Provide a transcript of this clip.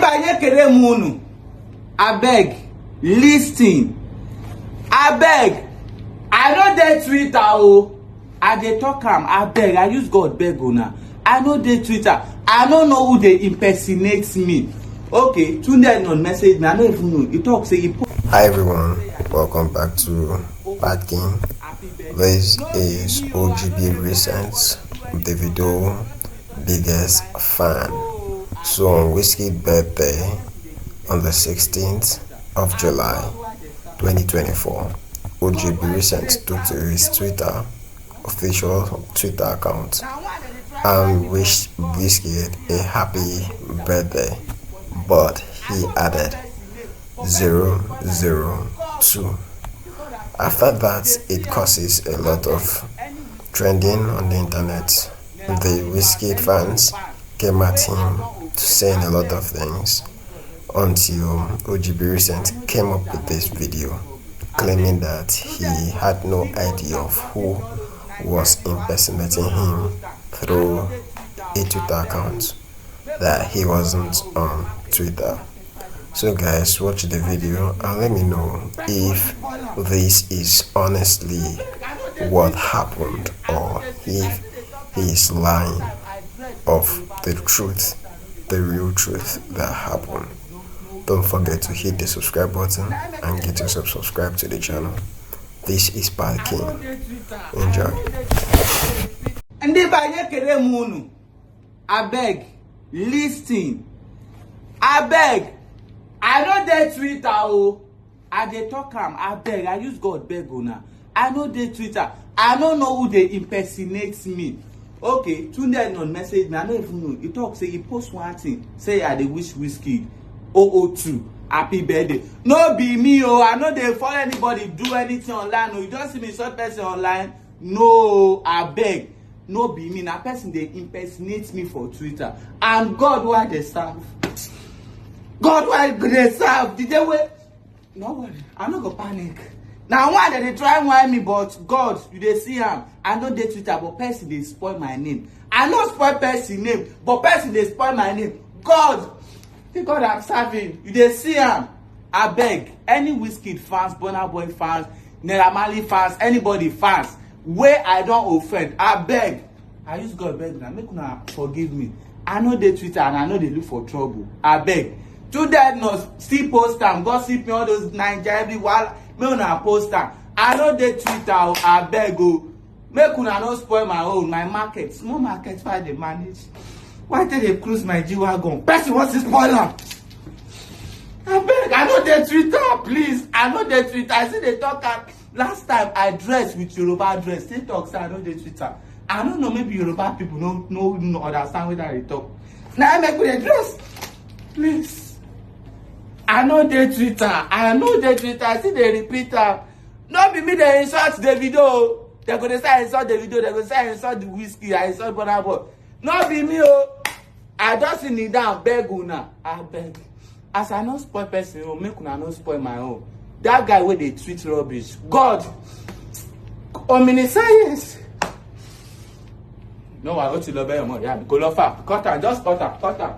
banye kere munu. Abeg, listen. Abeg, I no dey Twitter o. I dey talk am. Abeg, I use God beg una. I no dey Twitter. I no know who dey impersonate me. Okay, Tunde non message me. I no even know. He talk say he. Hi everyone, welcome back to Bad King. This is OGB Recent, Davido biggest fan. So on Wizkid's birthday on the 16th of July 2024, OGB Recent took to his official Twitter account and wished Wizkid a happy birthday, but he added 002. After that, it causes a lot of trending on the internet. The Wizkid fans came at him saying a lot of things until OGB Recent came up with this video claiming that he had no idea of who was impersonating him through a Twitter account, that he wasn't on Twitter. So guys, watch the video and let me know if this is honestly what happened or if he is lying of the truth, the real truth that happened. Don't forget to hit the subscribe button and get yourself subscribed to the channel. This is Bad King. Enjoy. Ndi banye kere munu. Abeg, listen. Abeg, I no dey Twitter o. I dey talk am. Abeg, I use God beg una. I no dey Twitter. I no know who dey impersonate me. Okay, Tunde non message me. I no even know. He talk say he post one thing. Say I dey wish Wizkid 002 happy birthday. No be me o. I no dey follow anybody do anything online o. You just see me short person online. No, abeg. No be me. Na person dey impersonate me for Twitter. And God why dey serve. God why dey serve. The day wey no worry, I no go panic. Now why they try whine me, but God, you dey see am. I no dey Twitter, but person dey spoil my name. I no spoil person name, but person dey spoil my name. God, the God I'm serving, you dey see am. Abeg, any Wizkid fans, Burna Boy fans, Naira Marley fans, anybody fans wey I don offend, abeg, I use God beg una, make una forgive me. I no dey Twitter and I no dey look for trouble. Abeg, Tunde no still post am, gossip me all those Naija everywhere. Make una post am. I no dey Twitter o. Abeg o, make una no spoil my own, my market, small market wey I dey manage. Why take dey cruise my G-Wagon? Person wan spoil am. Abeg, I no dey Twitter, please. I no dey Twitter. I still dey talk am. Last time I dress with Yoruba dress, still talk say I no dey Twitter. I don't know, maybe Yoruba people no understand wetin I dey talk. Na make we dey dress, please. I no dey Twitter. I no dey Twitter. I still dey repeat am. No be me dey insult Davido. They go dey say I insult Davido. They go say I insult the Wizkid. I insult Burna Boy. No be me o. I just kneel down beg una. Abeg. As I no spoil person own, make una no spoil my own. That guy wey dey tweet rubbish. God. Omniscience. No, I go to love your mother. Yeah, go love her. Cut her. Just cut her. Cut her.